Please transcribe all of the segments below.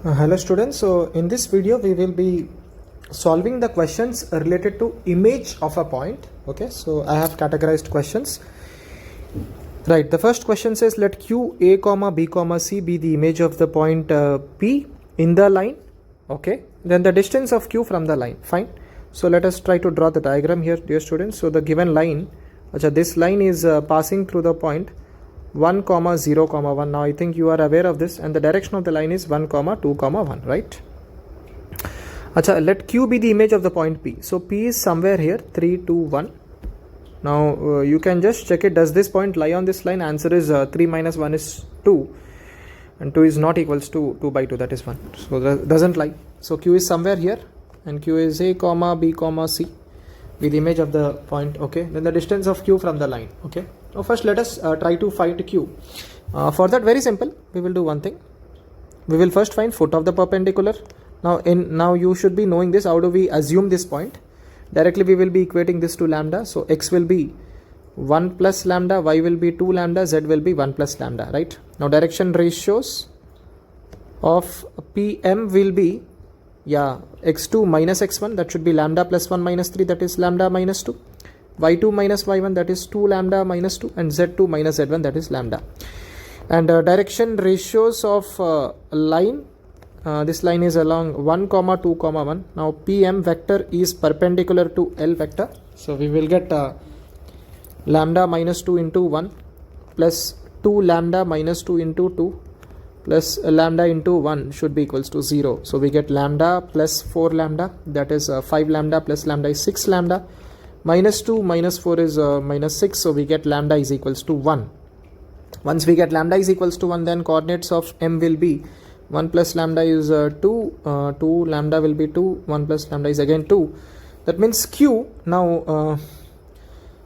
Hello students, so in this video we will be solving the questions related to image of a point. Okay, so I have categorized questions. Right, the first question says let q a comma b comma c be the image of the point p in the line. Okay, then the distance of q from the line. Fine, so let us try to draw the diagram here, dear students. So the given line, this line is passing through the point 1 comma 0 comma 1. Now I think you are aware of this, and the direction of the line is 1 comma 2 comma 1, right? Let q be the image of the point p. So p is somewhere here 3 2 1. Now you can just check it. Does this point lie on this line? Answer is 3 minus 1 is 2, and 2 is not equals to 2 by 2, that is 1. So that doesn't lie. So q is somewhere here, and q is a comma b comma c be the image of the point. Okay, then the distance of q from the line. Okay, now first let us try to find q. For that, very simple, we will do one thing. We will first find foot of the perpendicular. Now you should be knowing this. How do we assume this point? Directly we will be equating this to lambda. So x will be 1 plus lambda, y will be 2 lambda, z will be 1 plus lambda, right? Now direction ratios of pm will be x2 minus x1, that should be lambda plus 1 minus 3, that is lambda minus 2, y2 minus y1, that is 2 lambda minus 2, and z2 minus z1, that is lambda. And direction ratios of line, this line is along 1 comma 2 comma 1. Now pm vector is perpendicular to L vector, so we will get lambda minus 2 into 1 plus 2 lambda minus 2 into 2 plus lambda into 1 should be equals to 0. So we get lambda plus 4 lambda, that is 5 lambda plus lambda is 6 lambda, minus 2 minus 4 is minus 6, so we get lambda is equals to 1. Once we get lambda is equals to 1, then coordinates of m will be 1 plus lambda is 2, 2 lambda will be 2, 1 plus lambda is again 2. That means q now,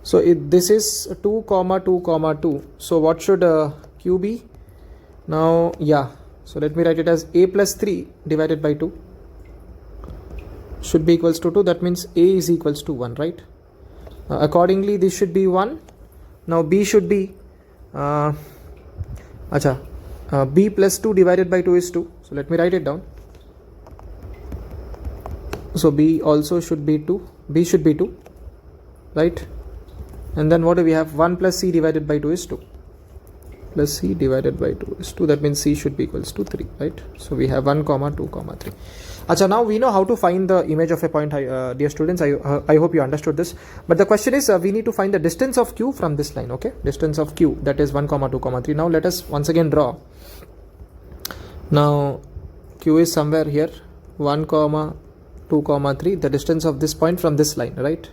this is 2 comma 2 comma 2. So what should q be? Now so let me write it as a plus 3 divided by 2 should be equals to 2. That means a is equals to 1, right? Accordingly this should be 1. Now b should be b plus 2 divided by 2 is 2. So let me write it down. So b also should be 2, b should be 2, right? And then what do we have? 1 plus c divided by 2 is 2, plus c divided by 2 is 2, that means c should be equals to 3, right? So we have 1 comma 2 comma 3. Now we know how to find the image of a point, dear students. I hope you understood this, but the question is we need to find the distance of q from this line. Okay, distance of q, that is 1 comma 2 comma 3. Now let us once again draw. Now q is somewhere here 1 comma 2 comma 3, the distance of this point from this line, right?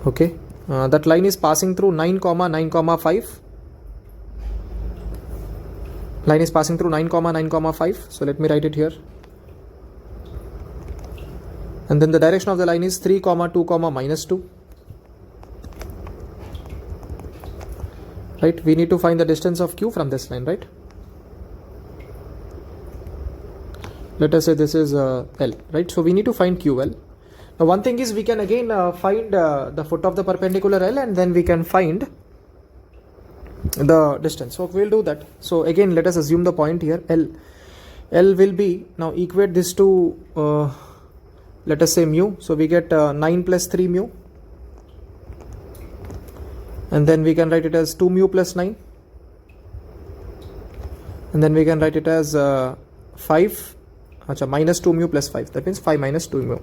Okay, that line is passing through 9 comma 9 comma 5. Line is passing through 9 comma 9 comma 5. So let me write it here. And then the direction of the line is 3 comma 2 comma minus 2. Right? We need to find the distance of q from this line, right? Let us say this is L, right? So we need to find QL. Now one thing is we can again find the foot of the perpendicular L, and then we can find the distance. So we'll do that. So again let us assume the point here L. L will be, now equate this to let us say mu. So we get 9 plus 3 mu, and then we can write it as 2 mu plus 9, and then we can write it as 5 minus 2 mu plus 5, that means 5 minus 2 mu.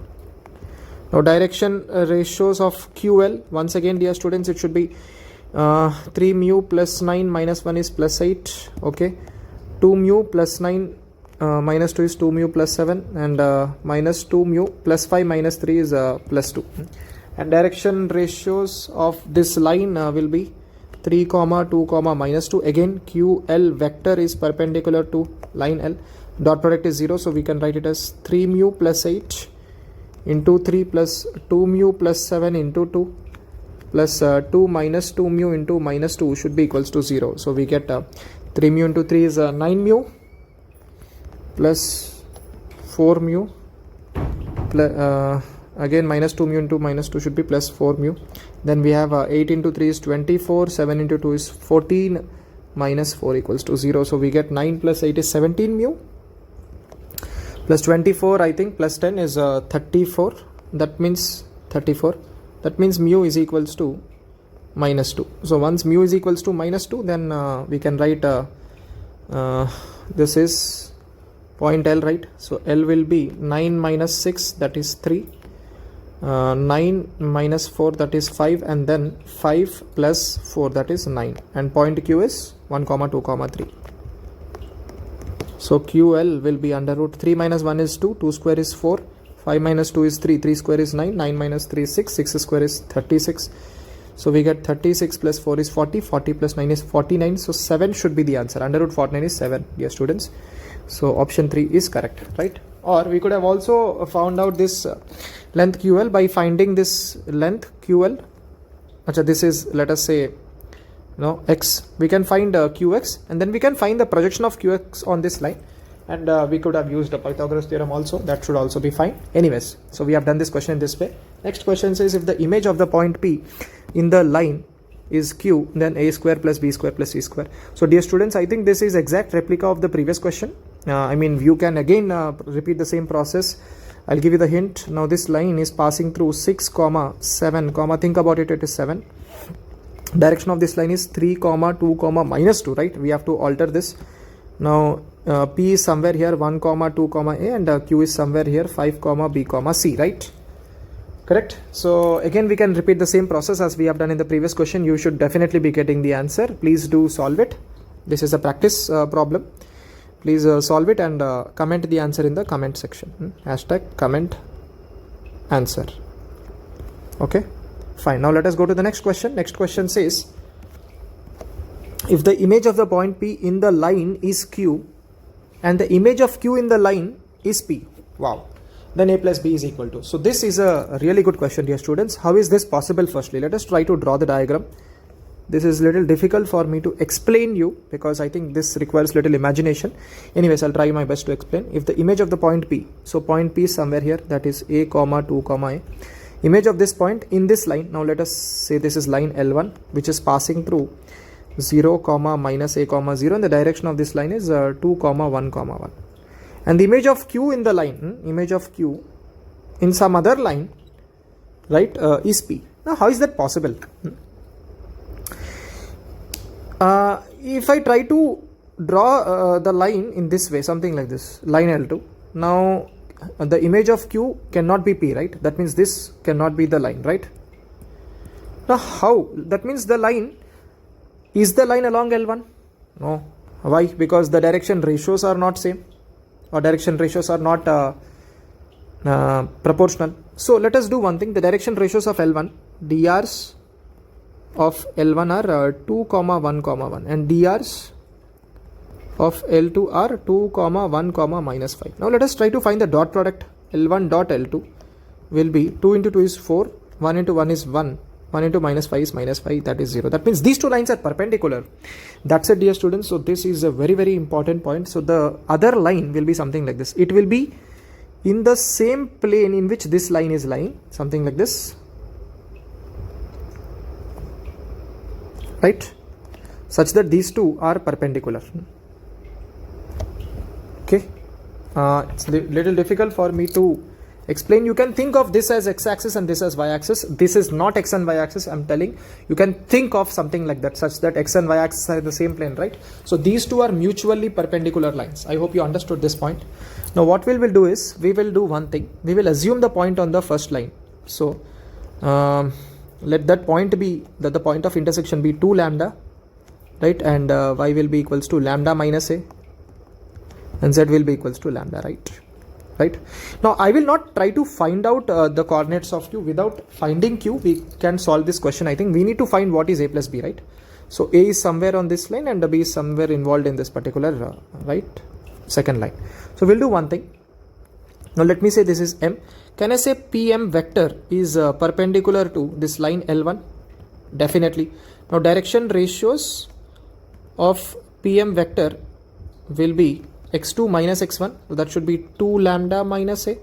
Now direction ratios of QL, once again dear students, it should be 3 mu plus 9 minus 1 is plus 8. Okay, 2 mu plus 9 minus 2 is 2 mu plus 7, and minus 2 mu plus 5 minus 3 is plus 2. And direction ratios of this line will be 3 comma 2 comma minus 2. Again QL vector is perpendicular to line L. Dot product is 0, so we can write it as 3 mu plus 8 into 3 plus 2 mu plus 7 into 2 plus 2 minus 2 mu into minus 2 should be equals to 0. So we get 3 mu into 3 is 9 mu plus 4 mu plus, again minus 2 mu into minus 2 should be plus 4 mu. Then we have 8 into 3 is 24, 7 into 2 is 14, minus 4 equals to 0. So we get 9 plus 8 is 17 mu. plus 24, I think, plus 10 is 34. That means 34. That means mu is equals to minus 2. So once mu is equals to minus 2, then we can write this is point L, right? So L will be 9 minus 6, that is 3. 9 minus 4, that is 5, and then 5 plus 4, that is 9, and point Q is 1 comma 2 comma 3. So QL will be under root 3 minus 1 is 2, 2 square is 4, 5 minus 2 is 3, 3 square is 9, 9 minus 3 is 6, 6 square is 36. So we get 36 plus 4 is 40, 40 plus 9 is 49. So 7 should be the answer. Under root 49 is 7, dear students. So option 3 is correct, right? Or we could have also found out this length QL by finding this length QL. Achha, this is, let us say, x. We can find qx, and then we can find the projection of qx on this line, and we could have used the Pythagoras theorem also. That should also be fine. Anyways, so we have done this question in this way. Next question says, if the image of the point P in the line is q, then a square plus b square plus c square. So dear students, I think this is exact replica of the previous question. I mean, you can again repeat the same process. I'll give you the hint. Now this line is passing through 6 comma 7 comma, think about it, it is 7. Direction of this line is 3 comma 2 comma minus 2, right? We have to alter this. Now P is somewhere here 1 comma 2 comma a, and Q is somewhere here 5 comma b comma c, right? Correct. So again we can repeat the same process as we have done in the previous question. You should definitely be getting the answer. Please do solve it. This is a practice problem. Please solve it and comment the answer in the comment section. Hashtag comment answer. Okay, fine. Now let us go to the next question. Next question says, if the image of the point P in the line is Q and the image of Q in the line is P, wow, then A plus B is equal to. So this is a really good question, dear students. How is this possible? Firstly, let us try to draw the diagram. This is little difficult for me to explain you because I think this requires little imagination. Anyways, I'll try my best to explain. If the image of the point P, so point P is somewhere here, that is a comma 2 comma a. Image of this point in this line, now let us say this is line L1, which is passing through 0 comma minus a comma 0, and the direction of this line is 2 comma 1 comma 1. And the image of Q in the line, image of Q in some other line, right, is P. Now how is that possible? If I try to draw the line in this way, something like this, line L2, now the image of Q cannot be P, right? That means this cannot be the line, right? Now how? That means the line, is the line along L1? No. Why? Because the direction ratios are not same, or direction ratios are not proportional. So let us do one thing. The direction ratios of L1, drs of L1 are 2 comma 1 comma 1, and drs of L2 are 2 comma 1 comma minus 5. Now let us try to find the dot product. L1 dot L2 will be 2 into 2 is 4, 1 into 1 is 1, 1 into minus 5 is minus 5, that is 0. That means these two lines are perpendicular. That's it, dear students. So this is a very, very important point. So the other line will be something like this. It will be in the same plane in which this line is lying, something like this, right? Such that these two are perpendicular. Okay, it's a little difficult for me to explain. You can think of this as x-axis and this as y-axis. This is not x and y-axis, I'm telling. You can think of something like that, such that x and y-axis are in the same plane, right? So these two are mutually perpendicular lines. I hope you understood this point. Now what we will do is, we will do one thing. We will assume the point on the first line. So let that point be, that the point of intersection be 2 lambda, right? And y will be equals to lambda minus a, and z will be equals to lambda, right? Now I will not try to find out the coordinates of q. Without finding q, we can solve this question. I think we need to find what is a plus b, right? So a is somewhere on this line and b is somewhere involved in this particular right second line. So we'll do one thing. Now let me say this is m. Can I say pm vector is perpendicular to this line L1? Definitely. Now direction ratios of pm vector will be x2 minus x1, so that should be 2 lambda minus a,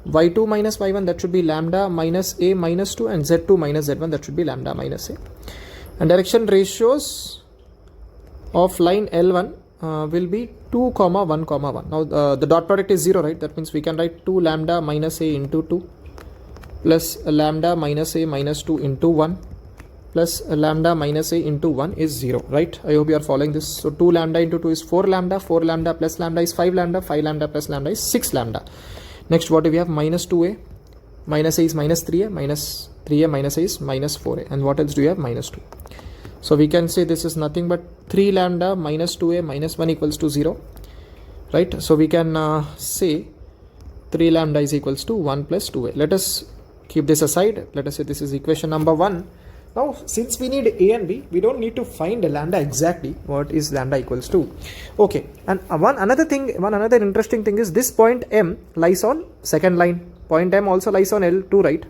y2 minus y1, that should be lambda minus a minus 2, and z2 minus z1, that should be lambda minus a. And direction ratios of line L1 will be 2 comma 1 comma 1. Now the dot product is 0, right? That means we can write 2 lambda minus a into 2 plus lambda minus a minus 2 into 1 plus lambda minus a into 1 is 0, right? I hope you are following this. So 2 lambda into 2 is 4 lambda plus lambda is 5 lambda plus lambda is 6 lambda. Next, what do we have? Minus 2a, minus a is minus 3a, minus 3a minus a is minus 4a. And what else do you have? Minus 2. So we can say this is nothing but 3 lambda minus 2a minus 1 equals to 0, right? So we can say 3 lambda is equals to 1 plus 2a. Let us keep this aside. Let us say this is equation number 1. Now, since we need a and b, we don't need to find lambda exactly. What is lambda equals to? Okay. And one another interesting thing is this point M lies on second line. Point M also lies on L2, right?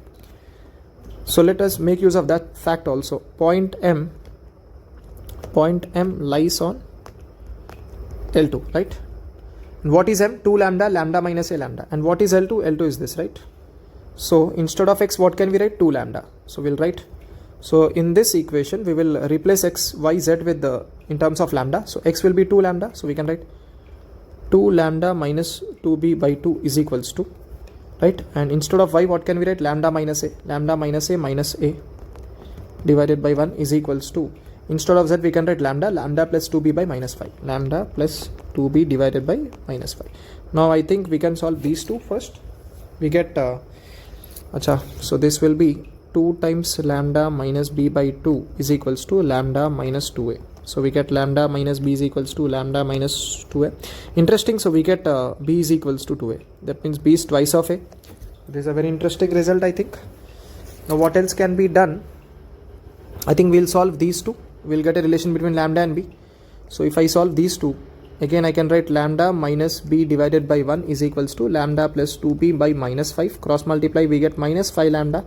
So let us make use of that fact also. Point M lies on L2, right? And what is M? 2 lambda, lambda minus a lambda. And what is L2? L2 is this, right? So instead of x, what can we write? 2 lambda. So we'll write. So in this equation, we will replace x, y, z with in terms of lambda. So x will be 2 lambda. So we can write 2 lambda minus 2b by 2 is equals to, right? And instead of y, what can we write? Lambda minus a. Lambda minus a minus a divided by 1 is equals to. Instead of z, we can write lambda plus 2b by minus 5. Lambda plus 2b divided by minus 5. Now I think we can solve these two first. We get, so this will be 2 times lambda minus b by 2 is equals to lambda minus 2a. So we get lambda minus b is equals to lambda minus 2a. Interesting. So we get b is equals to 2a. That means b is twice of a. This is a very interesting result, I think. Now what else can be done? I think we'll solve these two. We'll get a relation between lambda and b. So if I solve these two, again I can write lambda minus b divided by 1 is equals to lambda plus 2b by minus 5. Cross multiply, we get minus 5 lambda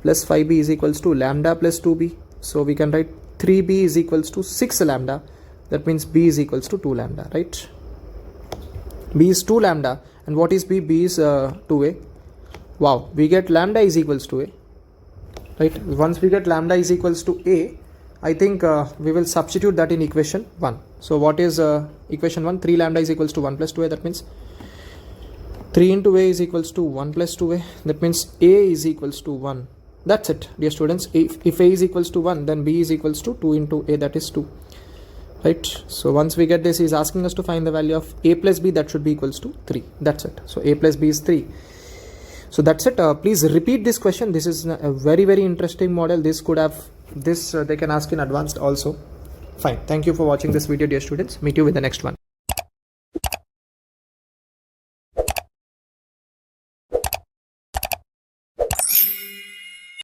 plus 5b is equals to lambda plus 2b. So we can write 3b is equals to 6 lambda. That means b is equals to 2 lambda, right? B is 2 lambda. And what is b? B is 2a. Wow, we get lambda is equals to a, right? Once we get lambda is equals to a, I think we will substitute that in equation 1. So what is equation 1? 3 lambda is equals to 1 plus 2a. That means 3 into a is equals to 1 plus 2a. That means a is equals to 1. That's it, dear students. If a is equals to 1, then b is equals to 2 into a, that is 2. Right? So once we get this, he is asking us to find the value of a plus b, that should be equals to 3. That's it. So a plus b is 3. So that's it. Please repeat this question. This is a very, very interesting model. This could have, they can ask in advanced also. Fine. Thank you for watching this video, dear students. Meet you with the next one.